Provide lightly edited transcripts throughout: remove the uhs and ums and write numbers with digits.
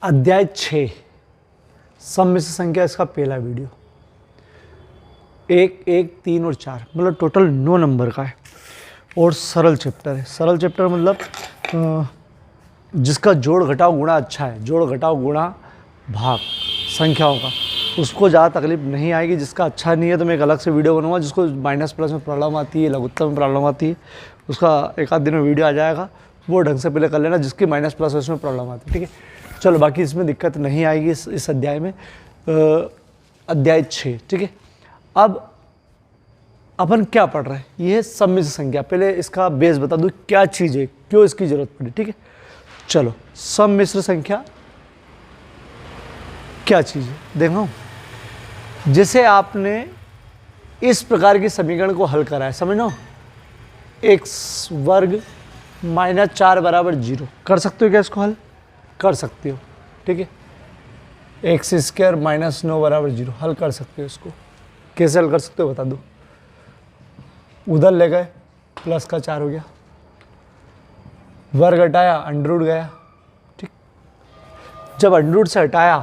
अध्याय 6 सम्मिश्र संख्या, इसका पहला वीडियो। 1, 1, 3 और 4 मतलब टोटल 9 नंबर का है और सरल चैप्टर है। सरल चैप्टर मतलब जिसका जोड़ घटाव गुणा अच्छा है, जोड़ घटाव गुणा भाग संख्याओं का, उसको ज़्यादा तकलीफ नहीं आएगी। जिसका अच्छा नहीं है तो मैं एक अलग से वीडियो बनूंगा। जिसको माइनस प्लस में प्रॉब्लम आती है, लघुत्तम में प्रॉब्लम आती है, उसका एक आध दिन में वीडियो आ जाएगा, वो ढंग से पहले कर लेना। जिसकी माइनस प्लस है उसमें प्रॉब्लम आती है, ठीक है। चलो बाकी इसमें दिक्कत नहीं आएगी इस अध्याय में। अध्याय 6, ठीक है। अब अपन क्या पढ़ रहे हैं, ये है सम्मिश्र संख्या। पहले इसका बेस बता दूँ क्या चीज़ है, क्यों इसकी जरूरत पड़ी, ठीक है। चलो सम्मिश्र संख्या क्या चीज़ है देखो। जैसे आपने इस प्रकार की समीकरण को हल करा है, समझो, x वर्ग माइनस 4 बराबर 0। कर सकते हो क्या इसको हल? कर सकते हो, ठीक है। एक्स स्क्वायर माइनस 9 बराबर 0 हल कर सकते हो। इसको कैसे हल कर सकते हो बता दो। उधर ले गए, प्लस का 4 हो गया, वर्ग हटाया, अंडर रूट गया, ठीक। जब अंडर रूट से हटाया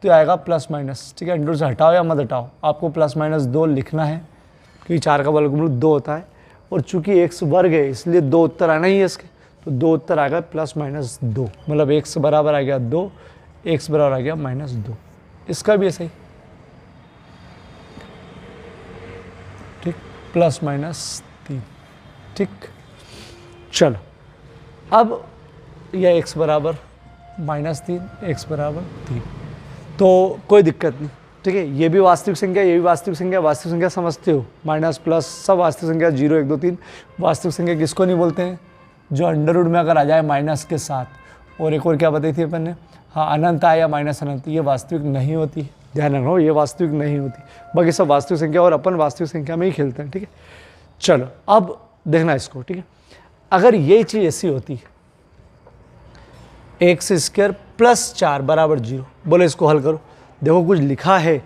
तो आएगा प्लस माइनस, ठीक है। अंडर रूट से हटाओ या मत हटाओ, आपको प्लस माइनस 2 लिखना है क्योंकि 4 का वर्गमूल 2 होता है। और चूंकि एक्स वर्ग है इसलिए 2 उत्तर आना ही है इसके, तो 2 उत्तर आ गया प्लस माइनस 2, मतलब एक्स बराबर आ गया 2, एक्स बराबर आ गया माइनस 2। इसका भी ऐसा ही, ठीक, प्लस माइनस 3, ठीक। चलो अब यह एक्स बराबर माइनस 3, एक्स बराबर 3, तो कोई दिक्कत नहीं, ठीक है। ये भी वास्तविक संख्या, ये भी वास्तविक संख्या। वास्तविक संख्या समझते हो, माइनस प्लस सब वास्तविक संख्या, 0, 1, 2, 3 वास्तविक संख्या। किसको नहीं बोलते हैं? जो अंडर रूट में अगर आ जाए माइनस के साथ। और एक और क्या बताई थी अपन ने, हाँ, अनंत आया माइनस अनंत, ये वास्तविक नहीं होती, ध्यान रखो, ये वास्तविक नहीं होती। बाकी सब वास्तविक संख्या और अपन वास्तविक संख्या में ही खेलते हैं, ठीक है। चलो अब देखना इसको, ठीक है। अगर ये चीज़ ऐसी होती, एक्स स्क्वायर प्लस 4 बराबर 0, बोले इसको हल करो। देखो कुछ लिखा है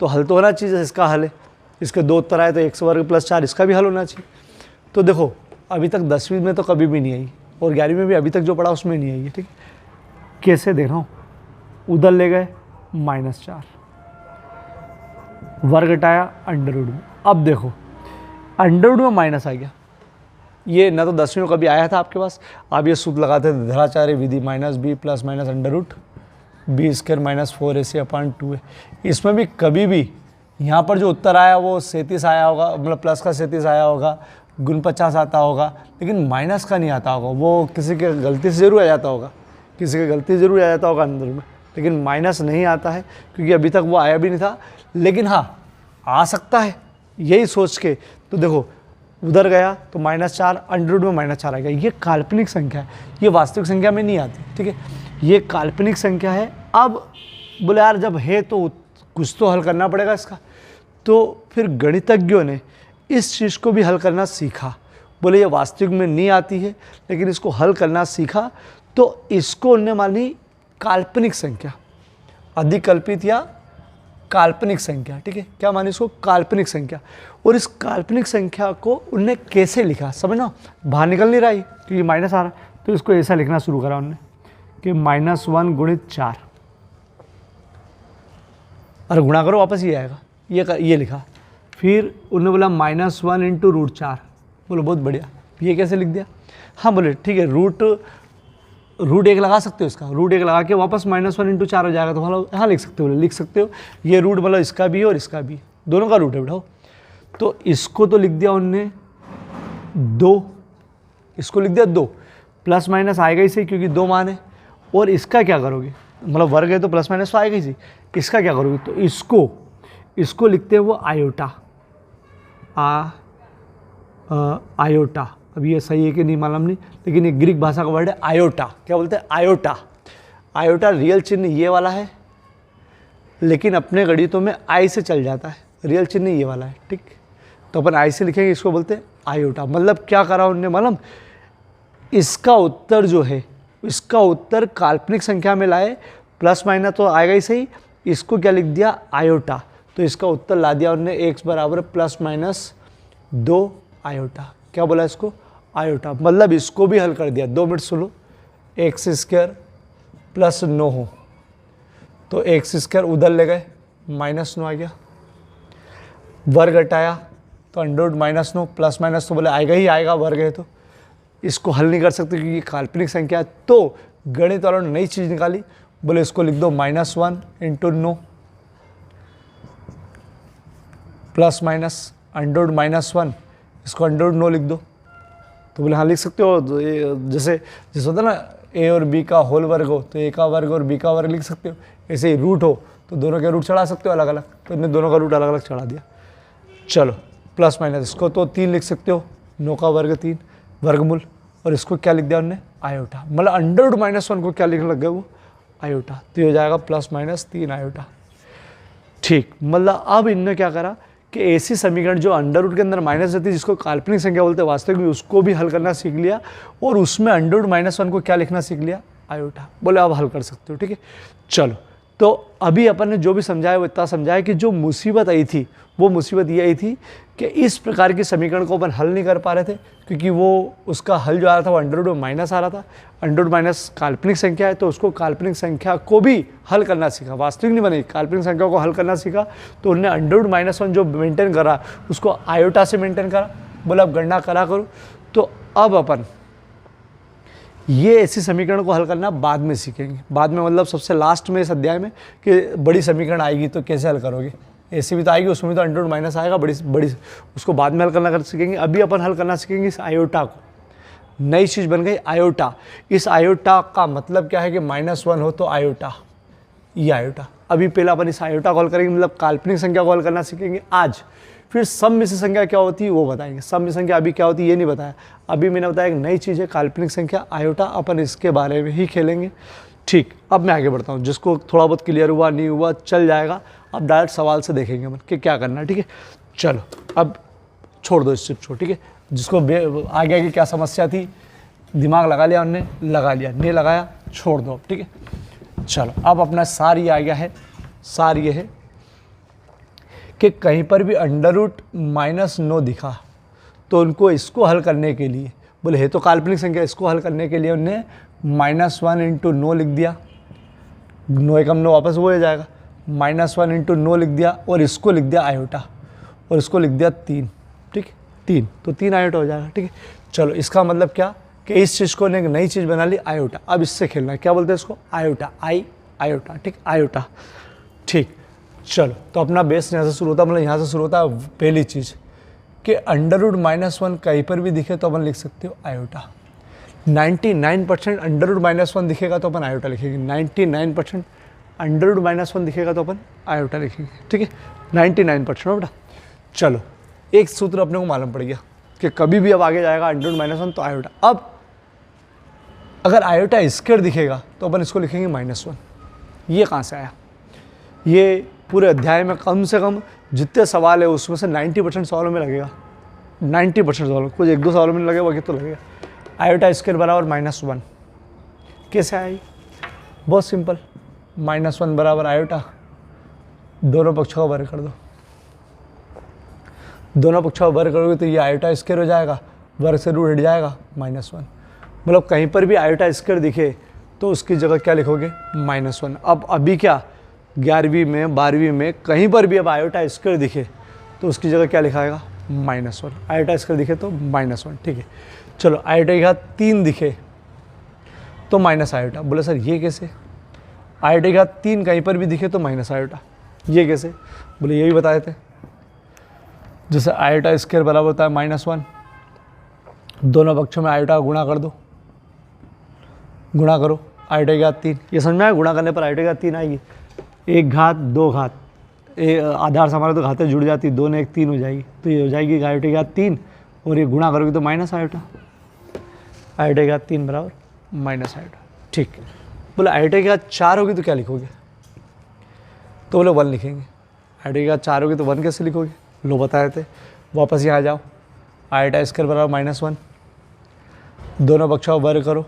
तो हल तो होना चाहिए। इसका हल है, इसके 2 उत्तर आए तो एक्स वर्ग प्लस 4, इसका भी हल होना चाहिए। तो देखो अभी तक 10वीं में तो कभी भी नहीं आई और 11वीं में भी अभी तक जो पढ़ा उसमें नहीं आई है, ठीक है। कैसे देख रहा हूँ, उधर ले गए माइनस 4, वर्ग हटाया, अंडर रूट में। अब देखो अंडर रूट में माइनस आ गया, ये ना तो 10वीं में कभी आया था आपके पास। आप ये सूत्र लगाते थे, धराचार्य विधि, minus B plus minus under root B square minus 4ac upon 2a। इसमें भी कभी भी यहाँ पर जो उत्तर आया वो 37 आया होगा, मतलब प्लस का 37 आया होगा, गुण 50 आता होगा, लेकिन माइनस का नहीं आता होगा। वो किसी के गलती से ज़रूर आ जाता होगा, किसी की गलती ज़रूर आ जाता होगा अंदर में, लेकिन माइनस नहीं आता है क्योंकि अभी तक वो आया भी नहीं था। लेकिन हाँ, आ सकता है यही सोच के। तो देखो उधर गया तो माइनस 4, अंडर रूट में माइनस 4 आ गया। ये काल्पनिक संख्या है, ये वास्तविक संख्या में नहीं आती, ठीक है। ये काल्पनिक संख्या है। अब बोले यार जब है तो कुछ तो हल करना पड़ेगा इसका। तो फिर गणितज्ञों ने इस चीज़ को भी हल करना सीखा। बोले ये वास्तविक में नहीं आती है लेकिन इसको हल करना सीखा, तो इसको उन्होंने मानी काल्पनिक संख्या, अधिकल्पित या काल्पनिक संख्या, ठीक है। क्या मानी इसको? काल्पनिक संख्या। और इस काल्पनिक संख्या को उनने कैसे लिखा समझना, बाहर निकल नहीं रहा है क्योंकि माइनस आ रहा है, तो इसको ऐसा लिखना शुरू करा उन्होंने कि -1 गुणित 4, और गुणा करो वापस ये आएगा, ये लिखा। फिर उन्होंने बोला -1 इंटू रूट 4। बोलो बहुत बढ़िया, ये कैसे लिख दिया? हाँ बोले ठीक है, रूट 1 लगा सकते हो इसका, रूट 1 लगा के वापस -1 इंटू 4 हो जाएगा, तो मतलब हाँ लिख सकते हो, लिख सकते हो। ये रूट मतलब इसका भी है और इसका भी, दोनों का रूट है बेटा। तो इसको तो लिख दिया उनने 2, इसको लिख दिया 2, प्लस माइनस आएगा ही सही क्योंकि 2 मान है। और इसका क्या करोगे, मतलब वर्ग है तो प्लस माइनस तो आएगा ही सही। इसका क्या करोगे, तो इसको लिखते हैं वो आयोटा, आयोटा। अब ये सही है कि नहीं मालूम नहीं, लेकिन ये ग्रीक भाषा का वर्ड है आयोटा। क्या बोलते हैं? आयोटा। आयोटा रियल चिन्ह ये वाला है, लेकिन अपने गणितों में आई से चल जाता है, रियल चिन्ह ये वाला है, ठीक। तो अपन आई से लिखेंगे, इसको बोलते हैं आयोटा। मतलब क्या करा उन्होंने मालूम, इसका उत्तर जो है, इसका उत्तर काल्पनिक संख्या में लाए, प्लस माइनस तो आएगा ही सही, इसको क्या लिख दिया? आयोटा। तो इसका उत्तर ला दिया उन्होंने एक्स बराबर प्लस माइनस 2 आयोटा। क्या बोला इसको? आयोटा। मतलब इसको भी हल कर दिया। 2 मिनट सुनो, एक्स स्क्वायर प्लस 9 तो एक्स स्क्वायर उधर ले गए, -9 आ गया। वर्ग हटाया तो √-9 प्लस माइनस तो बोले आएगा ही आएगा, वर्ग है तो इसको हल नहीं कर सकते क्योंकि काल्पनिक संख्या है। तो गणित वालों ने नई चीज़ निकाली, बोले इसको लिख दो -1 × 9 प्लस माइनस √-1, इसको √9 लिख दो। तो बोले हाँ लिख सकते हो, जैसे होता है ना ए और बी का होल वर्ग हो तो ए का वर्ग और बी का वर्ग लिख सकते हो, ऐसे ही रूट हो तो दोनों के रूट चढ़ा सकते हो अलग अलग, तो इन्हें दोनों का रूट अलग अलग चढ़ा दिया। चलो प्लस माइनस इसको तो 3 लिख सकते हो, 9 का वर्ग 3 वर्गमूल, और इसको क्या लिख दिया उन्होंने आयोटा, मतलब √-1 को क्या लिखने लग गए वो आयोटा, तो ये हो जाएगा +-3 आयोटा। ठीक, मतलब अब इनने क्या करा कि ऐसी समीकरण जो अंडर रूट के अंदर माइनस रहती है जिसको काल्पनिक संख्या बोलते हैं वास्तविक में, उसको भी हल करना सीख लिया और उसमें √-1 को क्या लिखना सीख लिया आयोटा। बोले अब हल कर सकते हो। ठीक है, चलो तो अभी अपन ने जो भी समझाया वो इतना समझाया कि जो मुसीबत आई थी वो मुसीबत ये आई थी कि इस प्रकार की समीकरण को अपन हल नहीं कर पा रहे थे क्योंकि वो उसका हल जो आ रहा था वो √-1 आ रहा था। √-1 काल्पनिक संख्या है तो उसको काल्पनिक संख्या को भी हल करना सीखा, वास्तविक नहीं बनी, काल्पनिक संख्या को हल करना सीखा। तो उन्होंने √-1 जो मेंटेन करा उसको आयोटा से मेंटेन करा। बोला अब गणना करा करो। तो अब अपन ये ऐसी समीकरण को हल करना बाद में सीखेंगे, बाद में मतलब सबसे लास्ट में इस अध्याय में कि बड़ी समीकरण आएगी तो कैसे हल करोगे, ऐसी भी तो आएगी उसमें तो √-1 आएगा, बड़ी उसको बाद में हल करना सीखेंगे। अभी अपन हल करना सीखेंगे इस आयोटा को। नई चीज़ बन गई आयोटा। इस आयोटा का मतलब क्या है कि -1 हो तो आयोटा, ये आयोटा। अभी पहला अपन इस आयोटा को हल करेंगे, मतलब काल्पनिक संख्या को हल करना सीखेंगे आज। फिर सम्मिश्र संख्या क्या होती है वो बताएंगे। सम्मिश्र संख्या अभी क्या होती है ये नहीं बताया, अभी मैंने बताया एक नई चीज़ है काल्पनिक संख्या आयोटा, अपन इसके बारे में ही खेलेंगे। ठीक, अब मैं आगे बढ़ता हूँ, जिसको थोड़ा बहुत क्लियर हुआ नहीं हुआ चल जाएगा, अब डायरेक्ट सवाल से देखेंगे अपन कि क्या करना है। ठीक है, चलो अब छोड़ दो इस चिप को। ठीक है, जिसको आगे की क्या समस्या थी दिमाग लगा लिया उनने, लगा लिया, नहीं लगाया छोड़ दो। ठीक है, चलो अब अपना सार ये आ गया है। सार ये है कि कहीं पर भी √-9 दिखा तो उनको इसको हल करने के लिए, बोले है तो काल्पनिक संख्या, इसको हल करने के लिए उन्हें -1 × 9 लिख दिया। 9 एकम 9 वापस वो हो जाएगा, -1 × 9 लिख दिया और इसको लिख दिया आयोटा और इसको लिख दिया 3। ठीक, 3 तो 3 आयोटा हो जाएगा। ठीक है, चलो इसका मतलब क्या कि इस चीज़ को ने एक नई चीज़ बना ली आयोटा। अब इससे खेलना है, क्या बोलते हैं इसको आयोटा, आयोटा। ठीक, आयोटा। ठीक, चलो तो अपना बेस यहाँ से शुरू होता है, मतलब यहाँ से शुरू होता है पहली चीज़ कि √-1 कहीं पर भी दिखे तो अपन लिख सकते हो आयोटा। 99% √-1 दिखेगा तो अपन आयोटा लिखेंगे, 99% √-1 दिखेगा तो अपन आयोटा लिखेंगे। ठीक है, 99% हो बेटा। चलो एक सूत्र अपने को मालूम पड़ गया कि कभी भी अब आगे जाएगा √-1 तो आयोटा। अब अगर आयोटा स्क्वायर दिखेगा तो अपन इसको लिखेंगे -1। ये कहाँ से आया? ये पूरे अध्याय में कम से कम जितने सवाल है उसमें से 90% सवालों में लगेगा, 90% सवालों, कुछ 1-2 सवालों में लगेगा, बाकी तो लगेगा। आयोटा स्क्वायर बराबर -1 कैसे आई? बहुत सिंपल, -1 बराबर आयोटा, दोनों पक्षों का वर्ग कर दो। दोनों पक्षों का वर्ग करोगे तो ये आयोटा स्क्वायर हो जाएगा, वर्ग से रूट हट जाएगा -1। मतलब कहीं पर भी आयोटा स्क्वायर दिखे तो उसकी जगह क्या लिखोगे -1। अब अभी क्या 11वीं में 12वीं में कहीं पर भी अब आयोटा स्क्वायर दिखे तो उसकी जगह क्या लिखाएगा -1। आयोटा स्क्वायर दिखे तो -1। ठीक है, चलो आयोटा के साथ 3 दिखे तो माइनस आयोटा। बोले सर ये कैसे? आयोटा के साथ 3 कहीं पर भी दिखे तो माइनस आयोटा, ये कैसे? बोले ये भी बताए थे, जैसे आयोटा स्क्वायर बराबर होता है -1, दोनों पक्षों में आयोटा गुणा कर दो, गुणा करो, आयोटा के साथ 3, ये समझ में आया? गुणा करने पर आयोटा के साथ 3 आएगी, 1 घात 2 घात, आधार से हमारे तो घातें जुड़ जाती, 2 ने 1 3 हो जाएगी, तो ये हो जाएगी आयोटा के साथ 3 और ये गुणा करोगे तो माइनस आयोटा। आयोटा के साथ 3 बराबर माइनस आयोटा। ठीक, बोले आयोटा के साथ 4 होगी तो क्या लिखोगे? तो बोले 1 लिखेंगे। आयोटा के साथ 4 होगी तो 1 कैसे लिखोगे? लो बताए थे, वापस यहाँ आ जाओ, आयोटा स्क्वायर बराबर -1, दोनों पक्षों का वर्ग करो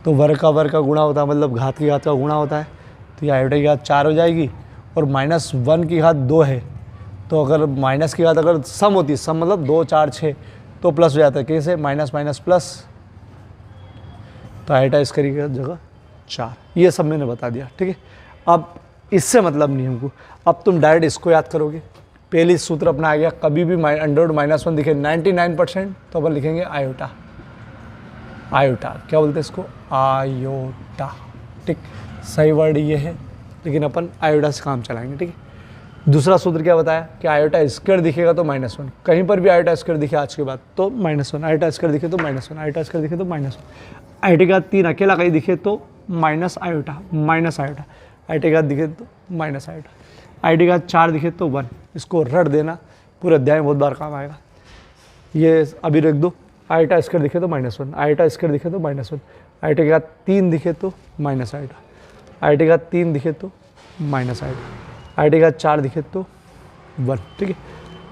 तो वर्ग का गुणा होता है, मतलब घात की घात का गुणा होता है, तो ये आयोटा की घात 4 हो जाएगी और -1 की घात 2 है, तो अगर माइनस की घात अगर सम होती है, सम मतलब 2 4 6 तो प्लस हो जाता है, कैसे? माइनस माइनस प्लस, तो आयोटा स्क्वायर की जगह 4, ये सब मैंने बता दिया, ठीक है। अब इससे मतलब नहीं हमको, अब तुम डायरेक्ट इसको याद करोगे। पहली सूत्र अपना आ गया, कभी भी अंडर रूट -1 दिखे 99% तो अपन लिखेंगे आयोटा। आयोटा क्या बोलते हैं इसको? आयोटा, ठीक। सही वर्ड ये है, लेकिन अपन आयोटा से काम चलाएंगे, ठीक है। दूसरा सूत्र क्या बताया कि आयोटा स्क्वायर दिखेगा तो -1, कहीं पर भी आयोटा स्क्वायर दिखे आज के बाद तो -1, आयोटा स्क्वायर दिखे तो -1, आयोटा स्क्वायर दिखे तो -1, आयोटा का 3 अकेला कहीं दिखे तो minus iota, minus iota, iota का दिखे तो माइनस आयोटा, आयोटा का 4 दिखे तो 1। इसको रट देना, पूरे अध्याय में बहुत बार काम आएगा। ये अभी रख दो, आयोटा स्क्वायर दिखे तो -1, आयोटा स्क्वायर दिखे तो -1, आयोटा का 3 दिखे तो माइनस आयोटा, आयोटा का 3 दिखे तो माइनस आयोटा, आयोटा का 4 दिखे तो 1, ठीक है।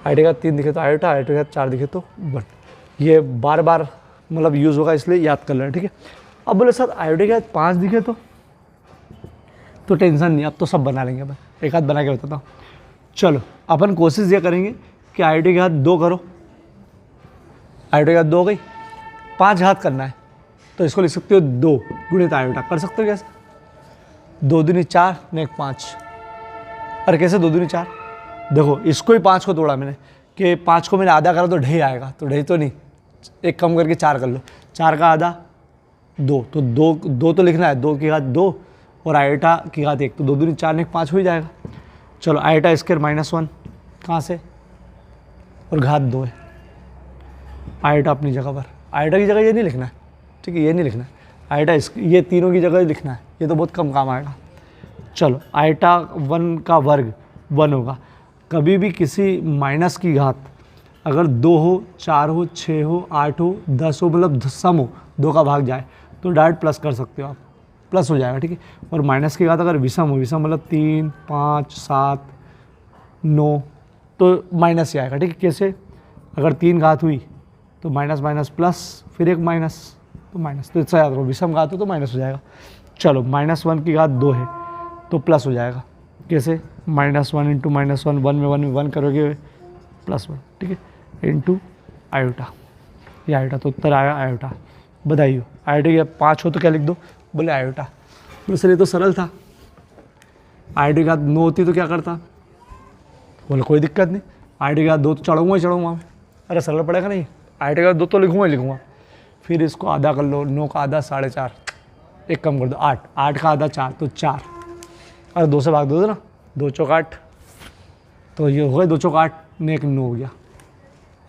आयोटा का 3 दिखे तो आयोटा, आयोटा का 4 दिखे तो 1। ये बार बार मतलब यूज़ होगा, इसलिए याद कर लेना, ठीक है। अब बोले सर आयोटा का 5 दिखे तो टेंशन नहीं, अब तो सब बना लेंगे अपन, एक हाथ बना के बताता हूँ। चलो अपन कोशिश ये करेंगे कि आयोटा के हाथ 2 करो, आयोटा के हाथ 2 हो गई, 5 घात करना है तो इसको लिख सकते हो 2 गुणित आयोटा, कर सकते हो कैसे? 2 दूनी 4 ने 5। अरे कैसे 2 दूनी 4? देखो इसको ही 5 को तोड़ा मैंने, कि 5 को मैंने आधा करा तो ढाई आएगा, तो ढाई तो नहीं, एक कम करके 4 कर लो, 4 का आधा 2, तो 2 तो लिखना है, 2 की घात 2 और आयोटा की घात 1, तो 2 दूनी 4 ने 5 हो ही जाएगा। चलो आयोटा स्क्वायर -1 कहाँ से, और घात 2 है, आयोटा अपनी जगह पर, आयोटा की जगह ये नहीं लिखना है, ठीक है, ये नहीं लिखना है, आयोटा ये तीनों की जगह लिखना है, ये तो बहुत कम काम आएगा। चलो आयोटा 1 का वर्ग 1 होगा, कभी भी किसी माइनस की घात अगर 2 हो, 4 हो, 6 हो, 8 हो, 10 हो, मतलब सम हो, 2 का भाग जाए तो डायरेक्ट प्लस कर सकते हो आप, प्लस हो जाएगा, ठीक है। और माइनस की घात अगर विषम हो, विषम मतलब 3, 5, 7, 9 तो माइनस ही आएगा, ठीक है। कैसे? अगर 3 घात हुई तो माइनस माइनस प्लस, फिर एक माइनस तो माइनस, तो इससे याद रखो विषम घात हो तो माइनस हो जाएगा। चलो -1 की घात 2 है तो प्लस हो जाएगा, कैसे? -1 × -1, 1 में 1 करोगे +1, ठीक है, इंटू आयोटा, ये आयोटा, तो उत्तर आया आयोटा। बधाई हो। आयोटा के 5 हो तो क्या लिख दो? बोले आयोटा। बोले सर ये तो सरल था, आयोटा की घात 9 होती तो क्या करता? बोले कोई दिक्कत नहीं, आयोटा की घात 2 तो चढ़ूँगा ही चढ़ूँगा मैं। अरे सरल पड़ेगा नहीं, आयोटा की घात 2 तो लिखूँगा ही लिखूँगा। फिर इसको आधा कर लो, 9 का आधा 4.5, एक कम कर दो 8, 8 का आधा 4 तो 4, अरे 2 से भाग दो ना, 2 चौक 8, तो ये हो गए 2 चौक 8 ने 1 9 हो गया,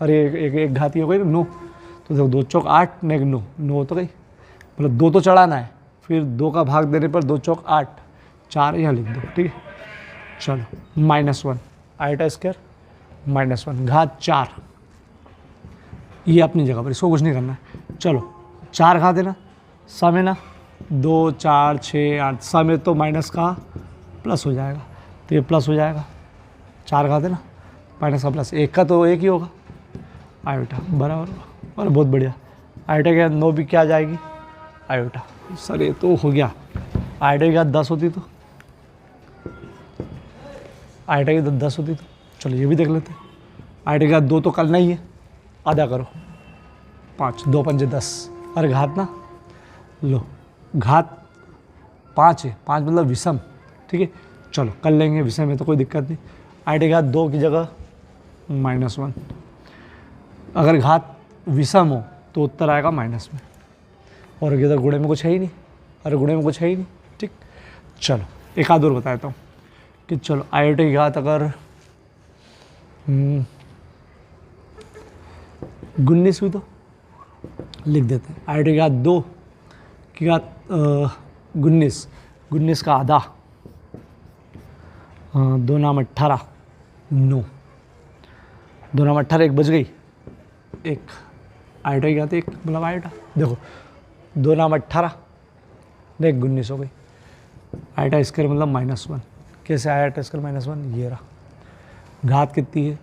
अरे एक घात ये हो गई 9, तो देखो 2 चौक 8 ने 1 9, 9 तो गई, मतलब 2 तो चढ़ाना है, फिर 2 का भाग देने पर 2 चौक 8, 4 यहाँ लिख दो, ठीक है। चलो -1 आयोटा स्क्वायर -1 घात 4, ये अपनी जगह पर, इसको कुछ नहीं करना है। चलो 4 घात है ना, सम है ना, 2, 4, 6, 8, सम है तो माइनस का प्लस हो जाएगा, तो ये प्लस हो जाएगा, 4 घात है ना, माइनस का प्लस, 1 का तो 1 ही होगा, आयोटा बराबर होगा। और बहुत बढ़िया, आयोटा के 9 भी क्या आ जाएगी? आयोटा। सर ये तो हो गया, आयोटा की घात 10 होती तो, आयोटा की 10 होती तो, चलो ये भी देख लेते हैं। आयोटा की घात 2 तो करना ही है, आधा करो, 5, 2 पंजे 10, अरे घात ना लो, घात 5 है, 5 मतलब विषम, ठीक है। चलो कर लेंगे, विषम में तो कोई दिक्कत नहीं। आयोटा की घात 2 की जगह -1, अगर घात विषम हो तो उत्तर आएगा माइनस में, और इधर गुणे में कुछ है ही नहीं, अरे गुणे में कुछ है ही नहीं, ठीक। चलो एक आध और बताता हूँ कि चलो आयोटा की घात अगर 19 हुई तो लिख देते हैं, आयोटा की घात 2 की घात 19 का आधा, 2 नाम 18, 9, 2 नाम 18, 1 बच गई, 1 आयोटा की घात 1 मतलब आयोटा, देखो 2 नाम 18 ने 19 हो गई, आयोटा स्क्वायर मतलब -1, कैसे आयोटा स्क्वायर -1? ये रहा, घात कितनी है?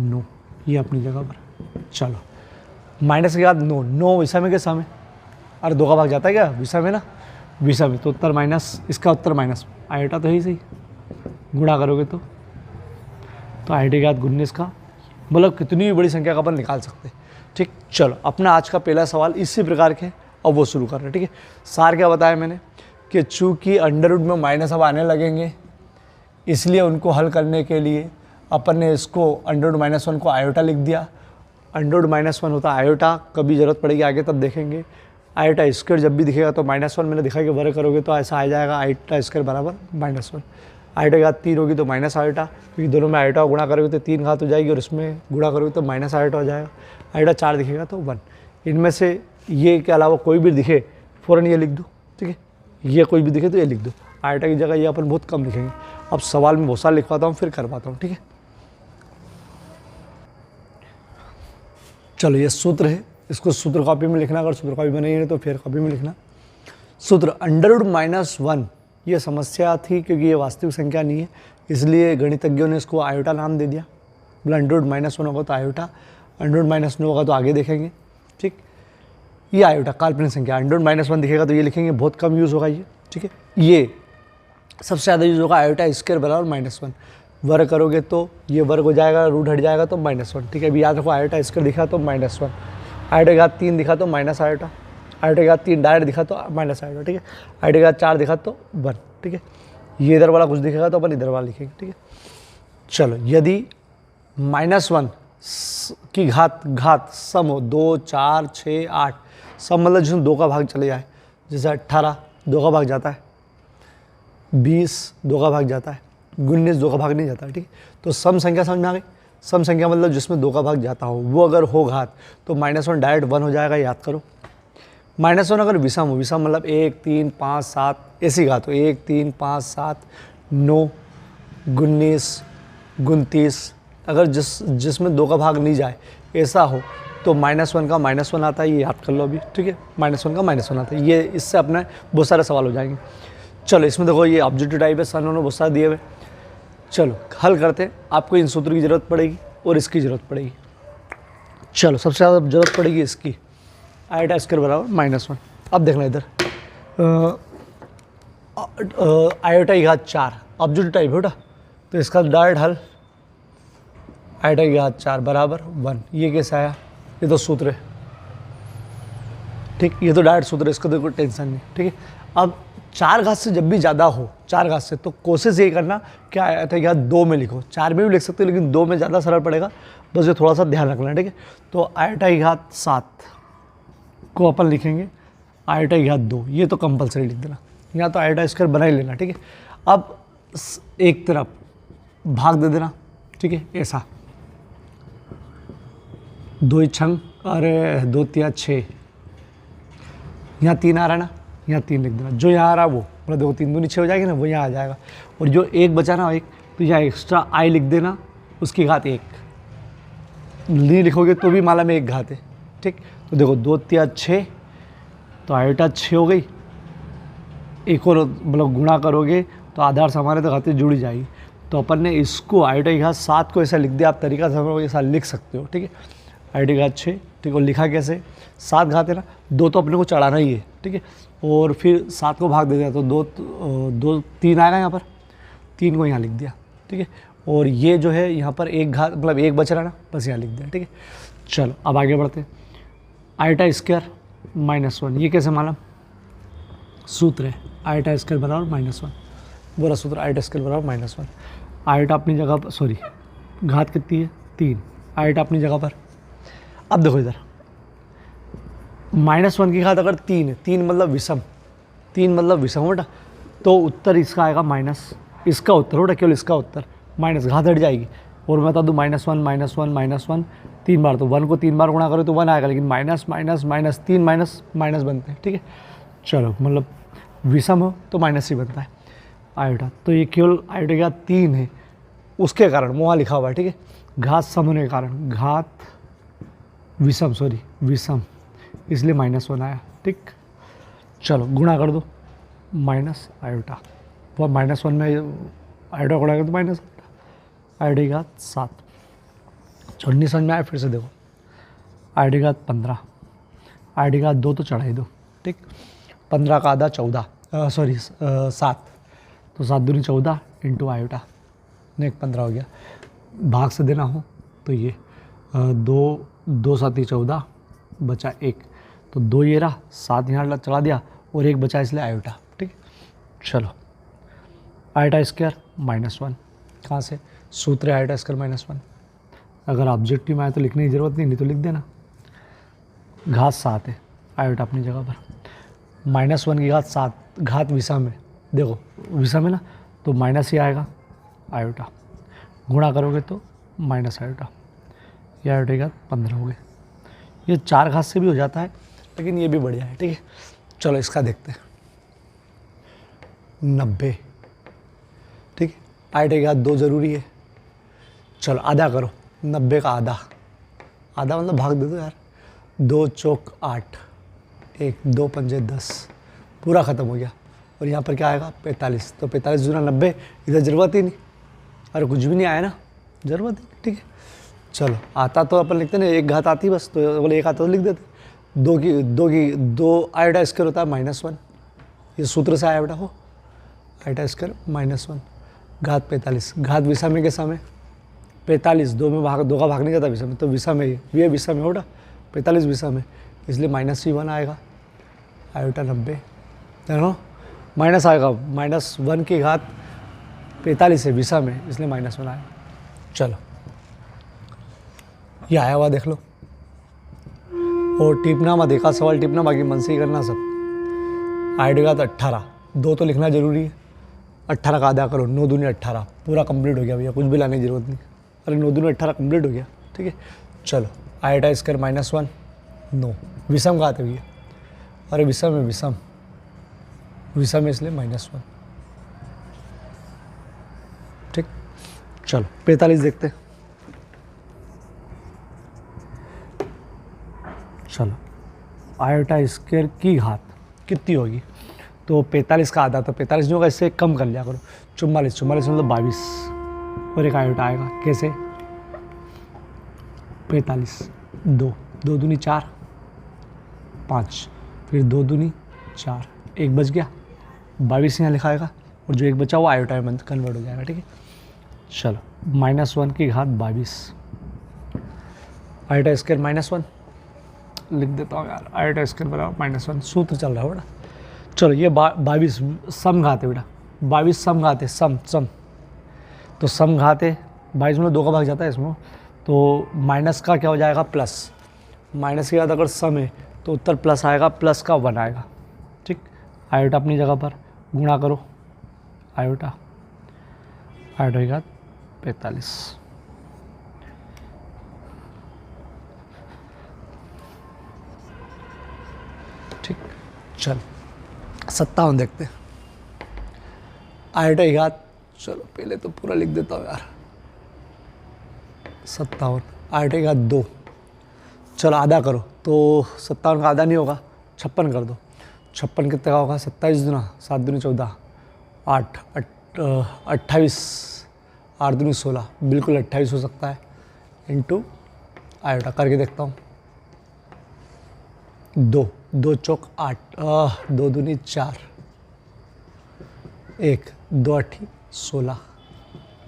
9, ये अपनी जगह पर। चलो माइनस की घात 9, 9 विषम है के सम है, अरे 2 का भाग जाता है क्या? विषम है ना, विषम है तो उत्तर माइनस, इसका उत्तर माइनस, आयोटा तो है ही सही, गुणा करोगे तो आयोटा की घात 19 का, मतलब कितनी भी बड़ी संख्या का अपन निकाल सकते हैं, ठीक। चलो अपना आज का पहला सवाल इसी प्रकार के, अब वो शुरू कर रहे हैं, ठीक है। सार क्या बताया मैंने कि चूँकि अंडर रूट में माइनस अब आने लगेंगे, इसलिए उनको हल करने के लिए अपन ने इसको अंडर रूट -1 को आयोटा लिख दिया। अंडर रूट -1 होता है आयोटा, कभी ज़रूरत पड़ेगी आगे तब देखेंगे। आयोटा स्क्वायर जब भी दिखेगा तो -1, मैंने दिखा कि वर्ग करोगे तो ऐसा आ जाएगा आयोटा स्क्वायर बराबर -1। आयोटा की घात 3 होगी तो माइनस आयोटा, क्योंकि दोनों में आयोटा गुणा करोगे तो 3 घात हो जाएगी और इसमें गुणा करोगे तो माइनस आयोटा हो जाएगा। आयोटा 4 दिखेगा तो 1। इनमें से ये के अलावा कोई भी दिखे फ़ौरन ये लिख दो, ठीक है। ये कोई भी दिखे तो ये लिख दो। आयोटा की जगह ये अपन बहुत कम लिखेंगे। अब सवाल में बहुत सारा लिखवाता हूँ फिर करवाता हूँ, ठीक है। चलो ये सूत्र है, इसको सूत्र कॉपी में लिखना, अगर सूत्र कॉपी में नहीं है तो फिर कॉपी में लिखना। सूत्र अंडर रूट -1, ये समस्या थी क्योंकि ये वास्तविक संख्या नहीं है, इसलिए गणितज्ञों ने इसको आयोटा नाम दे दिया। बोला अंडर रूट -1 होगा तो आयोटा, अंडर रूट -9 होगा तो आगे देखेंगे, ठीक। ये आयोटा काल्पनिक संख्या, अंडर रूट -1 दिखेगा तो ये लिखेंगे, बहुत कम यूज़ होगा ये, ठीक है। ये सबसे ज़्यादा यूज़ होगा आयोटा स्क्वायर बराबर -1। वर्ग करोगे तो ये वर्ग हो जाएगा, रूट हट जाएगा तो -1, ठीक है। अभी याद रखो आयोटा स्क्वायर दिखा तो -1, आयोटा की घात 3 दिखा तो माइनस आयोटा, आयोटा की घात 3 डायरेक्ट दिखा तो माइनस आयोटा, ठीक है। आयोटा की घात 4 दिखा तो 1, ठीक है। ये इधर वाला कुछ दिखेगा तो अपन इधर वाला लिखेंगे, ठीक है। चलो यदि -1 की घात सम हो 2, 4, 6, 8, सम मतलब जिसमें 2 का भाग चले जाए, जैसे 18 2 का भाग जाता है, 20 2 का भाग जाता है, 19 2 का भाग नहीं जाता है, ठीक है। तो सम संख्या समझ में आ गई। सम संख्या मतलब जिसमें 2 का भाग जाता हो, वो अगर हो घात तो -1 डायरेक्ट 1 हो जाएगा, याद करो। -1 अगर विषम हो, विषम मतलब 1, 3, 5, 7 ऐसी घात हो, 1, 3, 5, 7, 9, 19, 29, अगर जिसमें 2 का भाग नहीं जाए ऐसा हो तो -1 का -1 आता है, ये याद कर लो अभी, ठीक है। -1 का -1 आता है, ये इससे अपने बहुत सारे सवाल हो जाएंगे। चलो इसमें देखो ये ऑब्जेक्टिव टाइप है, सन उन्होंने बहुत सारे दिए हुए। चलो हल करते हैं। आपको इन सूत्र की ज़रूरत पड़ेगी और इसकी ज़रूरत पड़ेगी। चलो सबसे ज़्यादा ज़रूरत पड़ेगी इसकी, आयोटा स्क्वायर बराबर -1। अब देखना इधर आयोटा की घात 4 ऑब्जेक्टिव टाइप है बेटा, तो इसका डायरेक्ट हल आयोटा की घात 4 बराबर 1। ये कैसे आया, ये तो सूत्र है, ठीक। ये तो डायरेक्ट सूत्र है, इसका तो कोई टेंशन नहीं, ठीक है। अब 4 घात से जब भी ज़्यादा हो, 4 घात से, तो कोशिश ये करना क्या आयोटा की घात 2 में लिखो। 4 में भी लिख सकते हो लेकिन 2 में ज़्यादा सरल पड़ेगा, बस ये थोड़ा सा ध्यान रखना, ठीक है। तो आयोटा की घात 7 को अपन लिखेंगे आयोटा की घात 2, ये तो कंपलसरी लिख देना, यहाँ तो आयोटा स्क्वायर बना ही लेना, ठीक है। अब एक तरफ भाग दे देना, ठीक है, ऐसा 2 छंग, अरे 2 3 6, यहाँ 3 आ रहा है ना, यहाँ 3 लिख देना। जो यहाँ आ रहा है वो मतलब देखो 3 दूनी 6 हो जाएगी ना, वो यहाँ आ जाएगा। और जो एक बचा ना एक, तो यहाँ एक्स्ट्रा आई लिख देना, उसकी घात 1 नहीं लिखोगे तो भी माला में 1 घात है, ठीक। तो देखो 2 3 6, तो आयोटा 6 हो गई। एक और मतलब गुणा करोगे तो आधार से हमारे तो घातें जुड़ी जाएगी। तो अपन ने इसको आयोटा की घात 7 को ऐसा लिख दिया, आप तरीका से ऐसा लिख सकते हो, ठीक है। आयोटा की घात 6, ठीक है। लिखा कैसे, 7 घात है ना, 2 तो अपने को चढ़ाना ही है, ठीक है। और फिर 7 को भाग दे दिया तो 2 3 आएगा, यहाँ पर 3 को यहाँ लिख दिया, ठीक है। और ये जो है यहाँ पर 1 घात मतलब 1 बच रहा ना, बस यहाँ लिख दिया, ठीक है। चलो अब आगे बढ़ते हैं। आयोटा स्क्वायर -1, ये कैसे मालूम, सूत्र है आयोटा स्क्वायर बराबर -1, बोला सूत्र आयोटा स्क्वायर बराबर -1। आयोटा अपनी जगह पर, सॉरी घात कितनी है 3, आयोटा अपनी जगह पर। अब देखो इधर -1 की घात अगर 3 है, 3 मतलब विषम, 3 मतलब विषम बेटा, तो उत्तर इसका आएगा माइनस, इसका उत्तर बेटा केवल इसका उत्तर माइनस, घात हट जाएगी। और मैं बता दूँ -1 3 बार, तो 1 को 3 बार गुणा करो तो 1 आएगा, लेकिन minus minus minus 3 minus minus बनते हैं, ठीक है। चलो मतलब विषम हो तो माइनस ही बनता है आयोटा, तो ये केवल आयोटा की घात 3 है, उसके कारण वहाँ लिखा हुआ है, ठीक है। घात सम होने के कारण, घात विषम, सॉरी विषम, इसलिए -1 आया, ठीक। चलो गुणा कर दो माइनस आयोटा, वो -1 में आयोटा गुणा कर दो माइनस आयोटा की घात 7। चलो नहीं समझ में आया, फिर से देखो आयोटा की घात 15, आयोटा की घात 2 तो चढ़ाई दो, ठीक। 15 का आधा 14, सॉरी 7, तो 7 दूनी 14 इंटू आयोटा, ने 15 हो गया। भाग से देना हो तो ये 2 7 14 बचा 1, तो 2 ये रहा, 7 यहाँ चढ़ा दिया और 1 बचा इसलिए आयोटा, ठीक। चलो आयोटा स्क्वायर -1 कहाँ से, सूत्र है आयोटा स्क्वायर -1। अगर ऑब्जेक्टिव में आए तो लिखने की ज़रूरत नहीं तो लिख देना। घात 7 है, आयोटा अपनी जगह पर, -1 की घात 7, घात विषम में, देखो विषम है ना तो माइनस ही आएगा, आयोटा गुणा करोगे तो माइनस आयोटा, ये आयोटा की घात 15 हो गई। ये 4 घात से भी हो जाता है लेकिन ये भी बढ़िया है, ठीक है। चलो इसका देखते हैं, 90, ठीक है। आयोटा की घात 2 ज़रूरी है। चलो आधा करो, 90 का आधा, आधा मतलब भाग दे दो यार, 2 चौक 8, 1 2 पंजे 10, पूरा ख़त्म हो गया। और यहाँ पर क्या आएगा 45, तो 45 दूना 90, इधर ज़रूरत ही नहीं, अरे कुछ भी नहीं आया ना, ज़रूरत ही नहीं, ठीक है। चलो आता तो अपन लिखते ना, एक घात आती बस, तो बोले एक आता तो लिख देते। 2 आयोटा स्क्वायर होता है -1, ये सूत्र से आया बेटा हो, आयोटा स्क्वायर -1 घात 45, घात विषम में के समय 45, 2 में भाग, 2 का भाग नहीं जाता विषम में, तो विषम है ये विषम है बेटा, 45 विषम है, इसलिए -1 आएगा, आयोटा 90 देखो, माइनस आएगा, -1 की घात 45 है विषम है, इसलिए -1 आएगा। चलो ये आया हुआ देख लो, और टिपना मत, देखा सवाल टिपना, बाकी मन से ही करना सब। आयोटा का 18, 2 तो लिखना जरूरी है, 18 का आधा करो, 9 दूनी 18, पूरा कंप्लीट हो गया भैया, कुछ भी लाने की जरूरत नहीं, अरे 9 दूनी 18 कंप्लीट हो गया, ठीक है। चलो आयोटा स्क्वायर -1 9, विषम घात है भैया, अरे विषम है, विषम है इसलिए -1, ठीक। चलो 45 देखते हैं। चलो आयोटा स्क्वायर की घात कितनी होगी, तो 45 का आधा, तो 45 नहीं होगा, इससे कम कर लिया करो, 44 मतलब 22, और एक आयोटा आएगा कैसे, 45 2 दूनी 4 5, फिर 2 दूनी 4, 1 बच गया, 22 यहाँ लिखाएगा, और जो 1 बचा वो आयोटा में कन्वर्ट हो जाएगा, ठीक है। चलो -1 की घात 22, आयोटा स्क्वायर -1 लिख देता हूँ यार, आयोटा स्क्वायर बराबर -1, सूत्र चल रहा है बेटा। चलो ये 22 सम घात है बेटा, 22 सम घात है, सम तो सम घात है, 22 में 2 का भाग जाता है इसमें, तो माइनस का क्या हो जाएगा प्लस, माइनस के बाद अगर सम है तो उत्तर प्लस आएगा, प्लस का 1 आएगा, ठीक। आयोटा अपनी जगह पर, गुणा करो, आयोटा की घात 45, ठीक। चल 57 देखते हैं, आयोटा की घात, चलो पहले तो पूरा लिख देता हूँ यार, 57 आयोटा की घात 2, चलो आधा करो, तो 57 का आधा नहीं होगा, 56 कर दो, 56 कितना का होगा, 27 दूना 7 दूनी 14, 8 28, 8 दूनी 16, बिल्कुल 28 हो सकता है, इंटू आयोटा करके देखता हूँ, 2 चौक 8, 2 दूनी 4, 1 2 8 16,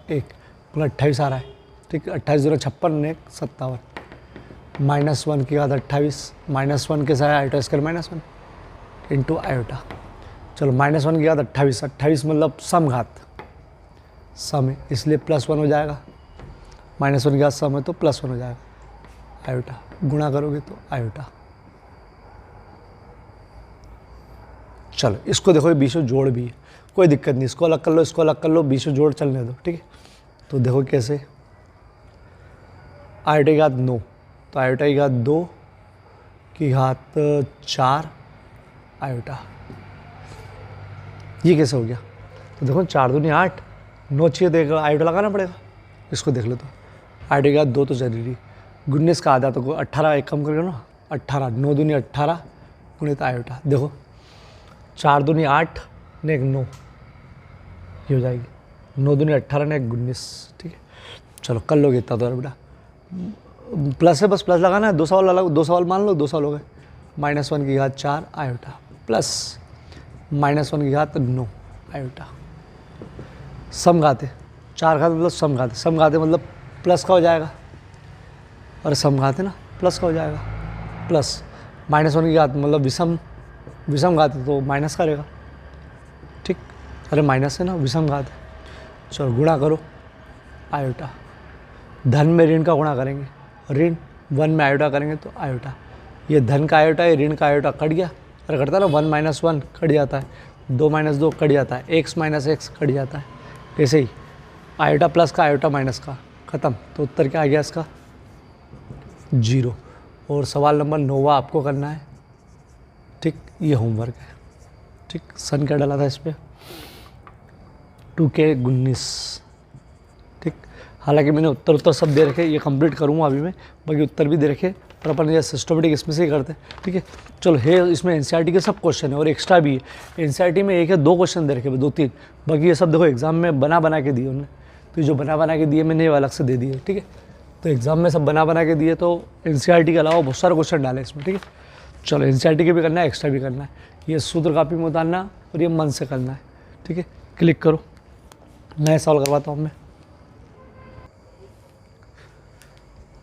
1 पूरा 28 आ रहा है, ठीक। 28 दूना 56, 1 57, -1 की घात 28, -1 के साथ आयोटा स्क्वायर -1 इंटू आयोटा। चलो -1 की घात 28, 28 मतलब सम घात, सम है इसलिए +1 हो जाएगा, -1 की घात सम है तो +1 हो जाएगा, आयोटा गुणा करोगे तो आयोटा। चलो इसको देखो, ये बीच में जोड़ भी है, कोई दिक्कत नहीं, इसको अलग कर लो, इसको अलग कर लो, बीच में जोड़ चलने दो, ठीक है। तो देखो कैसे, आयोटा की घात 9, तो आयोटा की घात 2 की घात 4 आयोटा, ये कैसे हो गया, तो देखो 4 दूनी 8, 9 चाहिए, देखो आयोटा लगाना पड़ेगा, इसको देख लो, तो आयोटा की घात 2 तो जरूरी, 19 का आधा, तो 18 एक कम करके ना, 18 9 दूनी 18 गुणित आयोटा, देखो 4 दूनी 8 ने 1 9, ये हो जाएगी, 9 दूनी 18 ने 1 19, ठीक है। चलो कर लोगे इतना तो बेटा, प्लस है, बस प्लस लगाना है, 2 सवाल अलग, 2 सवाल मान लो, 2 सवाल हो गए, -1 की घात 4 आयोटा प्लस -1 की घात 9 आयोटा, सम घात है, 4 घात मतलब सम घात है, सम घात है मतलब प्लस का हो जाएगा, और सम घात है ना प्लस का हो जाएगा, प्लस -1 की घात मतलब विषम घात है तो माइनस का रहेगा, ठीक। अरे माइनस है ना, विषम घात है। चलो गुणा करो आयोटा, धन में ऋण का गुणा करेंगे, ऋण 1 में आयोटा करेंगे तो आयोटा, ये धन का आयोटा है, ऋण का आयोटा कट गया, अरे कटता है ना, 1 - 1 कट जाता है, 2 - 2 कट जाता है, x - x कट जाता है। ऐसे ही आयोटा प्लस का आयोटा माइनस का ख़त्म, तो उत्तर क्या आ गया इसका 0। और सवाल नंबर 9 आपको करना है, ठीक, ये होमवर्क है, ठीक। सन क्या डाला था इस पर 2K 19, ठीक। हालांकि मैंने उत्तर सब दे रखे, ये कंप्लीट करूँगा अभी मैं, बाकी उत्तर भी दे रखे, और अपन ये सिस्टमेटिक इसमें से ही करते हैं, ठीक है। चलो है, इसमें एनसीईआरटी के सब क्वेश्चन है और एक्स्ट्रा भी है। एनसीईआरटी में 1 या 2 क्वेश्चन दे रखे, 2-3, बाकी ये सब देखो एग्जाम में बना के दिए उन्होंने, तो जो बना के दिए मैंने ये अलग से दे दिए, ठीक है। तो एग्जाम में सब बना के दिए, तो एनसीईआरटी के अलावा बहुत सारे क्वेश्चन डाले इसमें, ठीक है। चलो एनसीईआरटी के भी करना है, एक्स्ट्रा भी करना है, ये सूत्र कापी में उतारना और ये मन से करना है, ठीक है। क्लिक करो, नया सवाल करवाता हूँ मैं।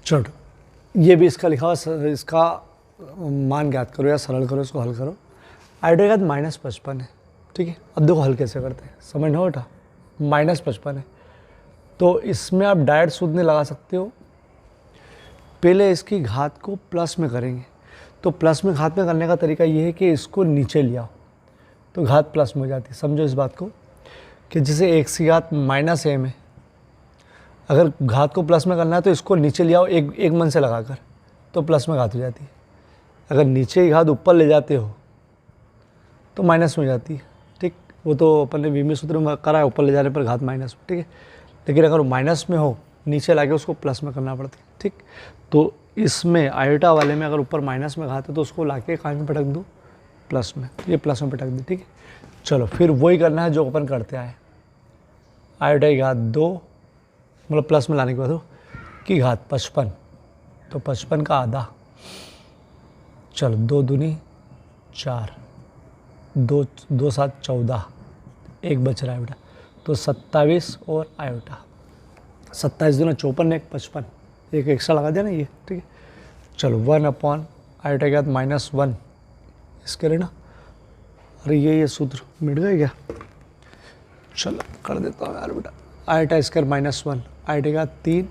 चलो ये भी इसका लिखा हुआ, इसका मान ज्ञात करो या सरल करो, इसको हल करो। आयोटा का -55 है, ठीक है। अब देखो हल कैसे करते हैं, समझ ना बेटा, -55 है, तो इसमें आप डायरेक्ट सूत्र नहीं लगा सकते हो, पहले इसकी घात को प्लस में करेंगे। तो प्लस में घात में करने का तरीका ये है कि इसको नीचे ले आओ, तो घात प्लस में हो जाती है। समझो इस बात को कि जैसे x की घात -m है, अगर घात को प्लस में करना है तो इसको नीचे ले आओ एक मन से लगाकर, तो प्लस में घात हो जाती है। अगर नीचे की घात ऊपर ले जाते हो तो माइनस में हो जाती है, ठीक। वो तो अपन ने विमी सूत्र में करा है, ऊपर ले जाने पर घात माइनस, ठीक है। लेकिन अगर माइनस में हो, नीचे लाके उसको प्लस में करना पड़ता है, ठीक। तो इसमें आयोटा वाले में अगर ऊपर माइनस में घात है तो उसको लाके कहाँ में पटक दो, प्लस में, ये प्लस में पटक दी, ठीक है। चलो फिर वही करना है जो अपन करते आए, आयोटा की घात 2, मतलब प्लस में लाने के बाद हो की घात 55, तो 55 का आधा, चलो 2 दूनी 4, 2 7 14, 1 बच रहा है बेटा, तो 27 और आयोटा, 27 दूना 54, 1 55, एक एक्स्ट्रा लगा दिया ना ये, ठीक है। चलो 1 आयोटा के बाद -1 इसके लिए ना, अरे ये सूत्र मिट गया क्या, चलो कर देता हूँ यार बेटा। आयोटा स्क्वायर -1, आयोटा का 3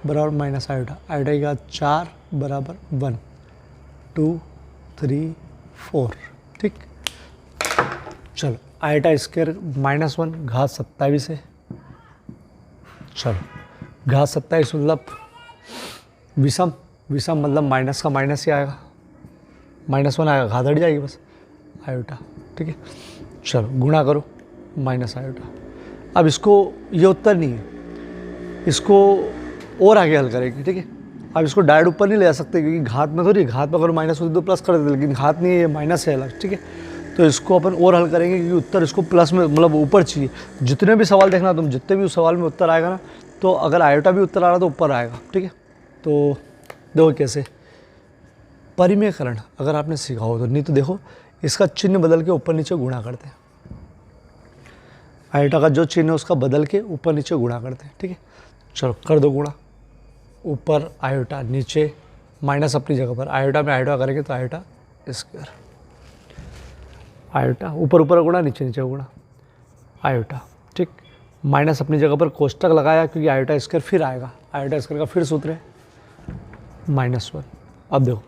बराबर माइनस आयोटा, आयोटा का 4 बराबर 1, 2 3 4, ठीक। चलो आयोटा स्क्वायर -1 घात 27 है, चलो घात 27 मतलब विषम, विषम मतलब माइनस का माइनस ही आएगा, -1 आएगा, घात हट जाएगी बस, आयोटा, ठीक है। चलो गुणा करो माइनस आयोटा। अब इसको, ये उत्तर नहीं है, इसको और आगे हल करेंगे, ठीक है। अब इसको डायरेक्ट ऊपर नहीं ले जा सकते क्योंकि घात में थोड़ी, घात में अगर माइनस होती तो प्लस कर देते, लेकिन घात नहीं है, ये माइनस है अलग, ठीक है। तो इसको अपन और हल करेंगे क्योंकि उत्तर इसको प्लस में मतलब ऊपर चाहिए। जितने भी सवाल देखना तुम, जितने भी उस सवाल में उत्तर आएगा ना, तो अगर आयोटा भी उत्तर आ रहा तो ऊपर आएगा, ठीक है। तो देखो कैसे, परिमेयकरण अगर आपने सीखा हो तो, नहीं तो देखो इसका चिन्ह बदल के ऊपर नीचे गुणा करते हैं, आयोटा का जो चिन्ह है उसका बदल के ऊपर नीचे गुणा करते हैं, ठीक है। चलो कर दो गुणा, ऊपर आयोटा नीचे माइनस अपनी जगह पर, आयोटा में आयोटा करेंगे तो आयोटा स्क्वायर, आयोटा ऊपर ऊपर गुणा, नीचे नीचे गुणा, आयोटा, ठीक। माइनस अपनी जगह पर कोष्टक लगाया क्योंकि आयोटा स्क्वायर फिर आएगा, आयोटा स्क्वायर का फिर सूत्र है -1। अब देखो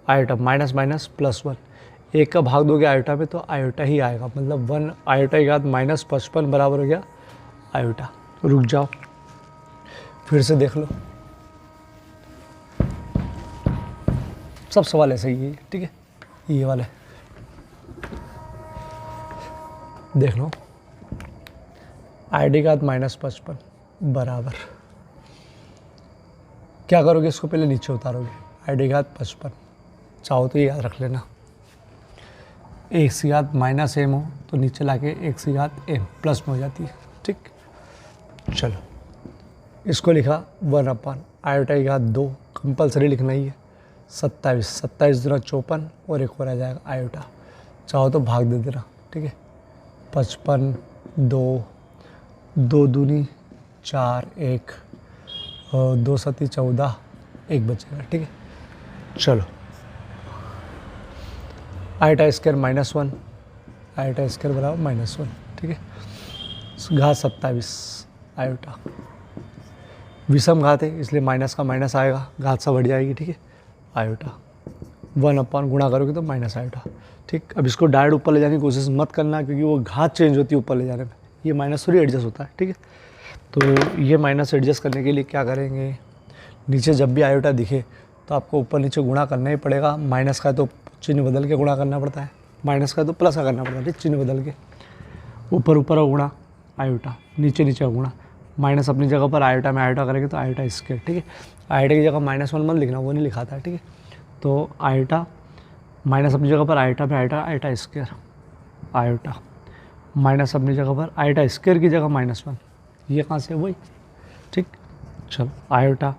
आयोटा माइनस माइनस +1, 1 का भाग दोगे आयोटा में तो आयोटा ही आएगा, मतलब 1 आयोटा की घात -55 बराबर हो गया आयोटा। रुक जाओ फिर से देख लो, सब सवाल ऐसे ही है, ठीक है। ये वाले देख लो, आयोटा की घात -55 बराबर, क्या करोगे, इसको पहले नीचे उतारोगे, आयोटा की घात 55, चाहो तो ये याद रख लेना, x की घात -m हो तो नीचे लाके x की घात m प्लस में हो जाती है, ठीक। चलो इसको लिखा 1 आयोटा की घात 2, कंपलसरी लिखना ही है, 27 दूना 54 और एक और आ जाएगा आयोटा, चाहो तो भाग दे देना, ठीक है। 55 2 दूनी 4, 1 2 7 14, 1 बचेगा, ठीक है। चलो आयोटा स्क्वायर -1, आयोटा स्क्वायर बराबर -1, ठीक है। घात 27 आयोटा। विषम घात है इसलिए माइनस का माइनस आएगा, घात सा बढ़ जाएगी, ठीक है, आयोटा। 1 गुणा करोगे तो माइनस आयोटा, ठीक। अब इसको डायरेक्ट ऊपर ले जाने की कोशिश मत करना क्योंकि वो घात चेंज होती है ऊपर ले जाने में, ये माइनस थोड़ी एडजस्ट होता है, ठीक है। तो ये माइनस एडजस्ट करने के लिए क्या करेंगे, नीचे जब भी आयोटा दिखे तो आपको ऊपर नीचे गुणा करना ही पड़ेगा। माइनस का तो चिन्ह बदल के गुणा करना पड़ता है, माइनस का तो प्लस का करना पड़ता है, ठीक, चिन्ह बदल के। ऊपर ऊपर गुणा आयोटा, नीचे नीचे गुणा, माइनस अपनी जगह पर आयोटा में आयोटा करेंगे तो आयोटा स्क्वायर, ठीक है। आयोटा की जगह -1 मत लिखना, वो नहीं लिखा था, ठीक है। तो आयोटा माइनस अपनी जगह पर आयोटा में iota, iota square, iota minus अपनी जगह पर आयोटा स्क्वायर की जगह -1, ये कहाँ से वही, ठीक। चलो आयोटा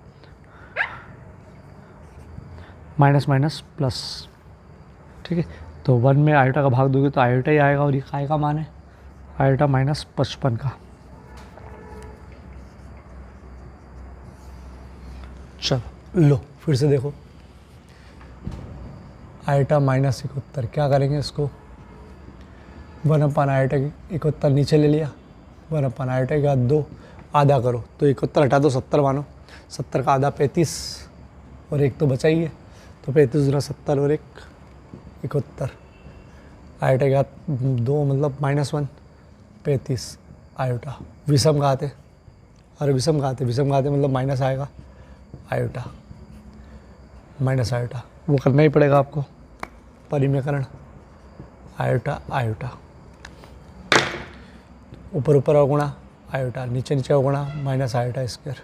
माइनस माइनस प्लस, ठीक है। तो 1 में आयोटा का भाग दोगे तो आयोटा ही आएगा और ये काय का मान है, आयोटा -55 का। चलो लो फिर से देखो, आयोटा -71, क्या करेंगे इसको, 1 आयोटा की 71 नीचे ले लिया, 1 आयोटा के बाद 2 आधा करो तो 71 हटा दो 70 मानो, 70 का आधा 35 और 1 तो बचा ही है, तो 35 दूना 70 और 1 71, आयोटा के बाद 2 मतलब -1 35 आयोटा। विषम घात है, अरे विषम घात है, विषम घात है मतलब माइनस आएगा, आयोटा माइनस आयोटा, वो करना ही पड़ेगा आपको, परिमेयकरण, आयोटा आयोटा, ऊपर ऊपर अवगुणा आयोटा, नीचे नीचे अवगुणा minus iota square,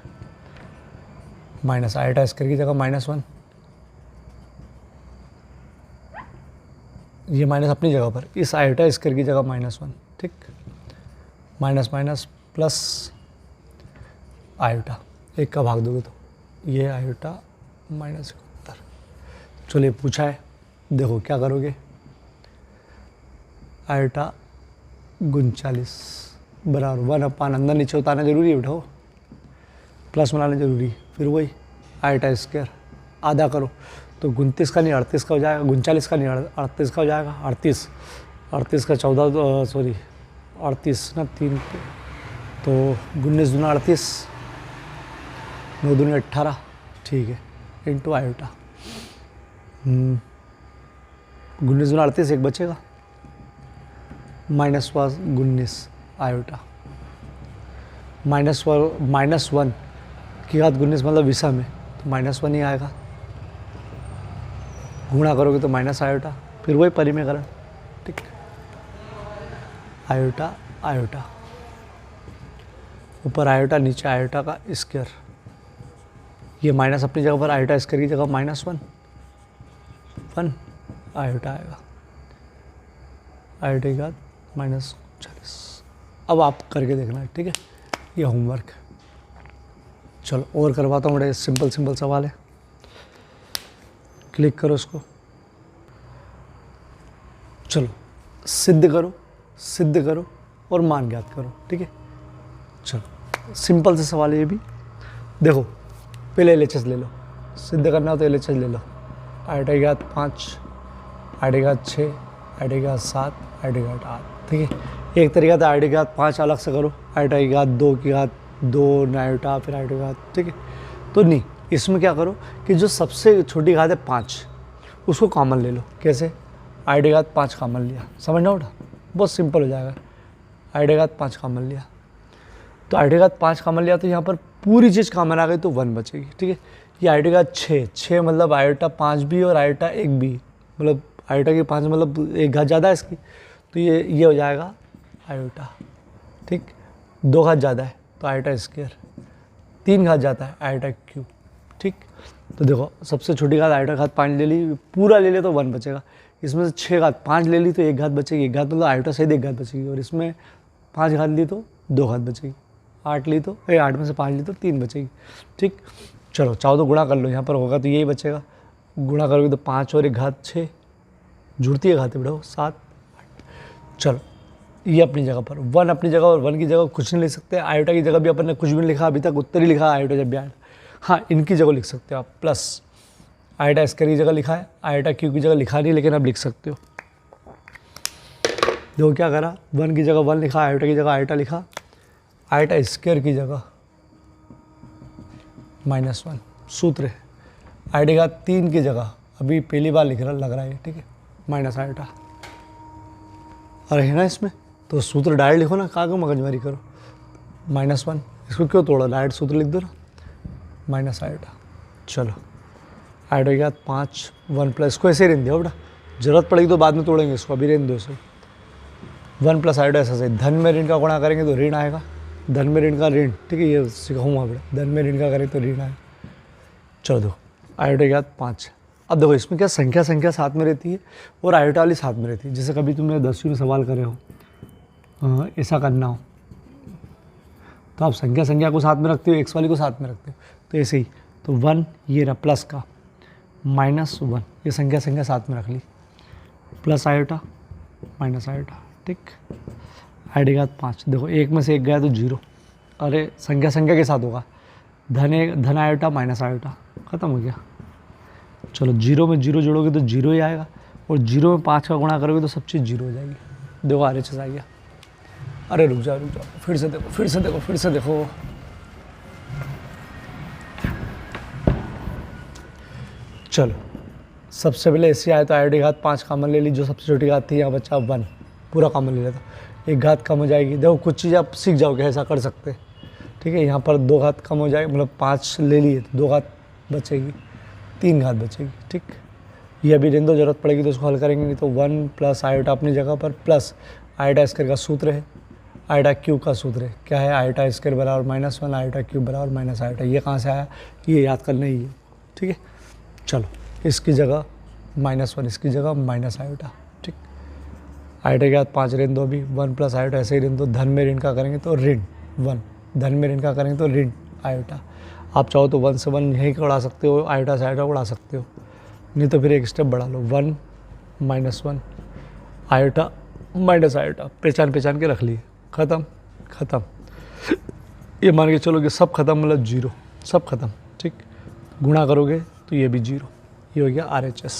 minus iota square की जगह -1, ये माइनस अपनी जगह पर, इस आयोटा स्क्वायर की जगह -1, ठीक, माइनस माइनस प्लस आयोटा, 1 का भाग दोगे तो ये आयोटा -71। चलिए पूछा है, देखो क्या करोगे, आयोटा 39 बराबर 1 अंदर नीचे उतारना जरूरी है, उठाओ प्लस बनाना जरूरी है, फिर वही आयोटा स्क्वायर आधा करो तो 29 का नहीं 38 का हो जाएगा, 39 का नहीं 38 का हो जाएगा, 38 का 14 सॉरी 38 ना 3 तो 19 दूना 38, 9 दूनी 18, ठीक है, इंटू आयोटा, 19 दूना 38, 1 बचेगा, -19 आयोटा, -1 की घात 19 मतलब विषम है तो -1 ही आएगा, गुणा करोगे तो माइनस आयोटा, फिर वही परिमेयकरण, ठीक, आयोटा आयोटा, ऊपर आयोटा नीचे आयोटा का स्क्वायर, ये माइनस अपनी जगह पर आयोटा स्क्वायर की जगह -1 आयोटा आएगा, आयोटा की घात -40। अब आप करके देखना, ठीक है, ये होमवर्क है। चलो और करवाता हूँ, बड़े सिंपल सवाल है, क्लिक करो इसको, चलो सिद्ध करो और मान ज्ञात करो, ठीक है। चलो सिंपल से सवाल है ये भी, देखो पहले LHS ले लो, सिद्ध करना हो तो LHS ले लो, आयोटा की घात 5, आयोटा की घात 6, आयोटा की घात 7, आयोटा की घात 8, ठीक है। एक तरीका था आयोटा की घात 5 अलग से करो, आयोटा की घात 2 की घात 2 आयोटा, फिर आयोटा की घात, ठीक है। तो नहीं, इसमें क्या करो कि जो सबसे छोटी घात है 5 उसको कॉमन ले लो, कैसे, आयोटा की घात 5 कॉमन लिया, समझना उठा, बहुत सिंपल हो जाएगा, आयोटा की घात 5 कॉमन लिया, तो आयोटा की घात 5 कॉमन लिया तो यहाँ पर पूरी चीज़ कॉमन आ गई तो 1 बचेगी, ठीक है। ये आयोटा की घात 6 मतलब आयोटा 5 भी और आयोटा 1 भी, मतलब आयोटा की 5 मतलब 1 घात ज़्यादा है इसकी, तो ये हो जाएगा आयोटा, ठीक। 2 घात ज़्यादा है तो आयोटा स्क्वायर, 3 घात ज़्यादा है आयोटा क्यूब, ठीक। तो देखो सबसे छोटी घात आयोटा घात 5 ले ली, पूरा ले ले तो 1 बचेगा, इसमें से 6 घात 5 ले ली तो 1 घात बचेगी, 1 घात मतलब आयोटा सहित 1 घात बचेगी, और इसमें 5 घात ली तो 2 घात बचेगी, 8 ली तो 8 में से 5 ली तो 3 बचेगी, ठीक। चलो चाहो तो गुणा कर लो, यहाँ पर होगा तो यही बचेगा, गुणा करोगे तो 5 और 1 घात 6, जुड़ती है घातें बढ़ाओ 7 8। चलो ये अपनी जगह पर 1 अपनी जगह, और 1 की जगह कुछ नहीं लिख सकते, आयोटा की जगह भी अपन ने कुछ भी नहीं लिखा अभी तक, उत्तर ही लिखा आयोटा जब भी आया, हाँ इनकी जगह लिख सकते हो आप, प्लस आयोटा स्क्वायर की जगह लिखा है, आयोटा क्यू की जगह लिखा नहीं लेकिन अब लिख सकते हो। देखो क्या करा, 1 की जगह 1 लिखा, आयोटा की जगह आयोटा लिखा, आयोटा स्क्वायर की जगह -1 सूत्र है। आयोटा की घात 3 की जगह अभी पहली बार लग रहा है, ठीक है, माइनस आयोटा। अरे है ना इसमें, तो सूत्र डायरेक्ट लिखो ना, कहाँ को मगजमारी करो। -1 इसको क्यों तोड़ा, डायरेक्ट सूत्र लिख दो ना, माइनस आयोटा। चलो आयोटा की घात 5 1 प्लस, इसको ऐसे रहने दो बेटा, जरूरत पड़ेगी तो बाद में तोड़ेंगे इसको, अभी रहने दो इसे। 1 प्लस आयोटा ऐसा सही, धन में ऋण का गुणा करेंगे तो ऋण आएगा, धन में ऋण का ऋण, ठीक है, ये सिखाऊंगा बेटा, धन में ऋण का करें तो ऋण आएगा। चलो देखो आयोटा की घात 5। अब देखो इसमें क्या संख्या साथ में रहती है और आयोटा वाली साथ में रहती है। जैसे कभी तुमने 10वीं में सवाल करे हो, ऐसा करना हो तो आप संख्या को साथ में रखते हो, एक्स वाली को साथ में रखते हो, तो ऐसे ही। तो 1 ये रहा प्लस का, -1 ये संख्या साथ में रख ली, प्लस आयोटा माइनस आयोटा, ठीक। आयोटा की घात 5, देखो एक में से एक गया तो 0, अरे संख्या के साथ होगा, धन आयोटा माइनस आयोटा, ख़त्म हो गया। चलो 0 में 0 जोड़ोगे तो 0 ही आएगा, और 0 में 5 का गुणा करोगे तो सब चीज़ 0 हो जाएगी। देखो RHS आ गया। अरे रुक जाओ फिर से देखो। चलो सबसे पहले ऐसे आए तो आयोटा की घात 5 कॉमन ले ली, जो सबसे छोटी घात थी, यहाँ बच्चा 1 पूरा कॉमन ले लेता, एक घात कम हो जाएगी। देखो कुछ चीज़ आप सीख जाओगे ऐसा कर सकते, ठीक है। यहाँ पर 2 घात कम हो जाएगी, मतलब 5 ले लिए तो 2 घात बचेगी, 3 घात बचेगी, ठीक। ये अभी रहने दो, जरूरत पड़ेगी तो उसको हल करेंगे, नहीं तो 1 प्लस आयोटा अपनी जगह पर, प्लस आयोटा स्क्वायर का सूत्र है, आयोटा क्यूब का सूत्र है, क्या है, आयोटा स्क्वायर बराबर -1 आयोटा क्यूब बराबर माइनस आयोटा। ये कहाँ से आया, ये याद करना ही है, ठीक है। चलो इसकी जगह -1, इसकी जगह माइनस आयोटा, ठीक। आयोटा के बाद 5 रहने दो अभी, 1 प्लस आयोटा ऐसे ही रहने दो, धन में ऋण का करेंगे तो ऋण 1, धन में ऋण का करेंगे तो ऋण आयोटा। आप चाहो तो 1 से 1 यहीं उड़ा सकते हो, आयोटा से आयोटा उड़ा सकते हो, नहीं तो फिर एक स्टेप बढ़ा लो, 1 -1 आयोटा माइनस आयोटा, पहचान के रख लिए, ख़त्म। ये मान के चलो कि सब खत्म, मतलब 0, सब खत्म, ठीक। गुणा करोगे तो ये भी 0, ये हो गया RHS,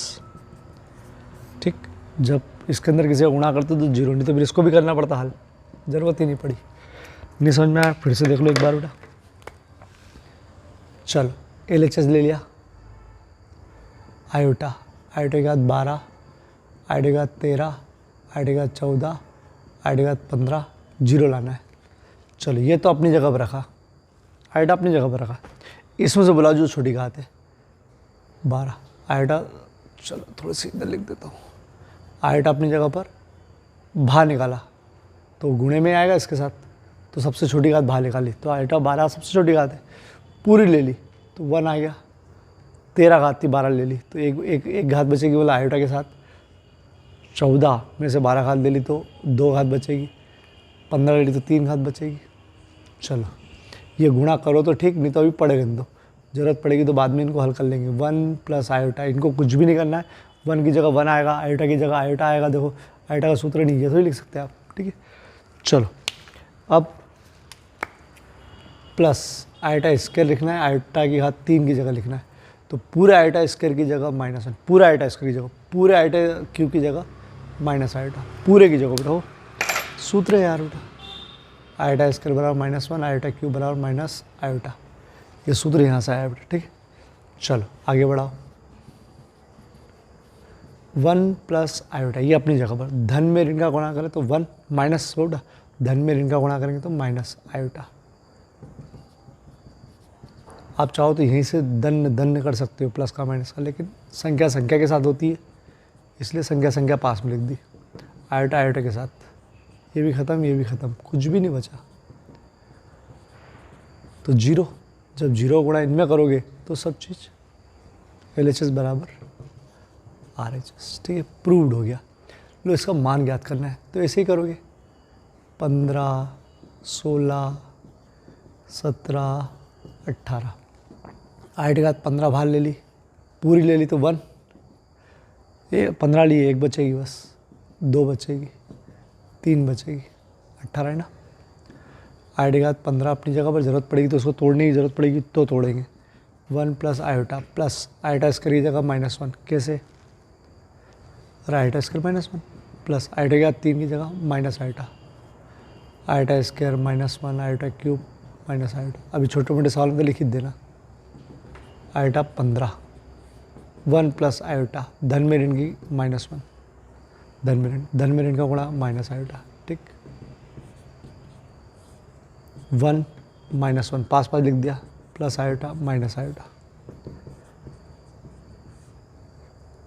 ठीक। जब इसके अंदर किसी का गुणा करते तो 0, नहीं तो फिर इसको भी करना पड़ता हल, ज़रूरत ही नहीं पड़ी। नहीं समझ में आया, फिर से देख लो एक बार बेटा। चलो LHS ले लिया, आयोटा की घात 12, आयोटा की घात 13, आयोटा की घात 14, आयोटा की घात 15, 0 लाना है। चलो ये तो अपनी जगह पर रखा, आयोटा अपनी जगह पर रखा, इसमें से बुलाओ जो छोटी घात है 12 आयोटा। चलो थोड़ी सी इधर लिख देता हूँ, आयोटा अपनी जगह पर, बाहर निकाला तो गुणे में आएगा इसके साथ, तो सबसे छोटी घात बाहर निकाली, तो आयोटा 12 सबसे छोटी घात है, पूरी ले ली तो 1 आ गया। 13 घात थी, 12 ले ली तो एक घात बचेगी, बोला आयोटा के साथ। 14 में से 12 घात ले ली तो 2 घात बचेगी, 15 ले ली तो 3 घात बचेगी। चलो ये गुणा करो तो ठीक, नहीं तो अभी पड़े रहने दो, ज़रूरत पड़ेगी तो बाद में इनको हल कर लेंगे। 1 प्लस आयोटा, इनको कुछ भी नहीं करना है, 1 की जगह 1 आएगा, आयोटा की जगह आयोटा आएगा। देखो आयोटा का सूत्र नहीं है तो ही लिख सकते हैं आप, ठीक है। चलो अब प्लस आयोटा स्क्वायर लिखना है, आयोटा की घात 3 की जगह लिखना है, तो पूरे आयोटा स्क्वायर की जगह -1, पूरे आयोटा स्क्वायर की जगह, पूरे आयोटा क्यूब की जगह माइनस आयोटा, पूरे की जगह बेटा सूत्र है यार बेटा, आयोटा स्क्वायर बराबर -1 आयोटा क्यूब बराबर माइनस आयोटा, ये सूत्र यहाँ से आया बेटा, ठीक है। चलो आगे बढ़ाओ, 1 प्लस आयोटा, ये अपनी जगह पर, धन में ऋण का गुणा करें तो 1 माइनस बेटा, धन में ऋण का गुणा करेंगे तो माइनस आयोटा। आप चाहो तो यहीं से धन कर सकते हो, प्लस का माइनस का, लेकिन संख्या के साथ होती है, इसलिए संख्या पास में लिख दी, आयोटा के साथ। ये भी ख़त्म, कुछ भी नहीं बचा, तो 0, जब 0 गुणा इनमें करोगे तो सब चीज़ LHS बराबर RHS, ठीक है, प्रूव्ड हो गया। लो इसका मान ज्ञात करना है तो ऐसे ही करोगे, 15, 16, 17, 18, आयोटा की घात 15 बाहर ले ली, पूरी ले ली तो 1, ये 15 लिए, 1 बचेगी बस, 2 बचेगी, 3 बचेगी, 18 है ना। आयोटा की घात 15 अपनी जगह पर, ज़रूरत पड़ेगी तो उसको तोड़ने की ज़रूरत पड़ेगी तो तोड़ेंगे। 1 plus iota, plus iota square की जगह -1, कैसे, और आयोटा स्क्वायर -1 प्लस आयोटा की घात 3 की जगह minus iota, iota square -1 iota cube minus iota. अभी छोटे मोटे सवाल में तो लिख ही देना। आयोटा 15 1 प्लस आयोटा धन में ऋण की -1 धन में ऋण का गुणा माइनस आयोटा। ठीक 1 -1 पास लिख दिया प्लस आयोटा माइनस आयोटा।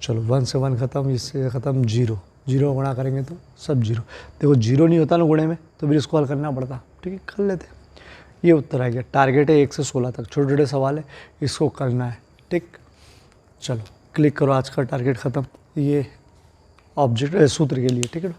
चलो 1 से 1 खत्म, इससे खत्म 0 0 गुणा करेंगे तो सब 0। देखो 0 नहीं होता ना गुणे में तो फिर इसको हल करना पड़ता। ठीक है कर लेते। ये उत्तर आ गया। टारगेट है 1 से 16 तक, छोटे छोटे सवाल है, इसको करना है। ठीक चलो क्लिक करो, आज का टारगेट ख़त्म। ये ऑब्जेक्ट सूत्र के लिए। ठीक है।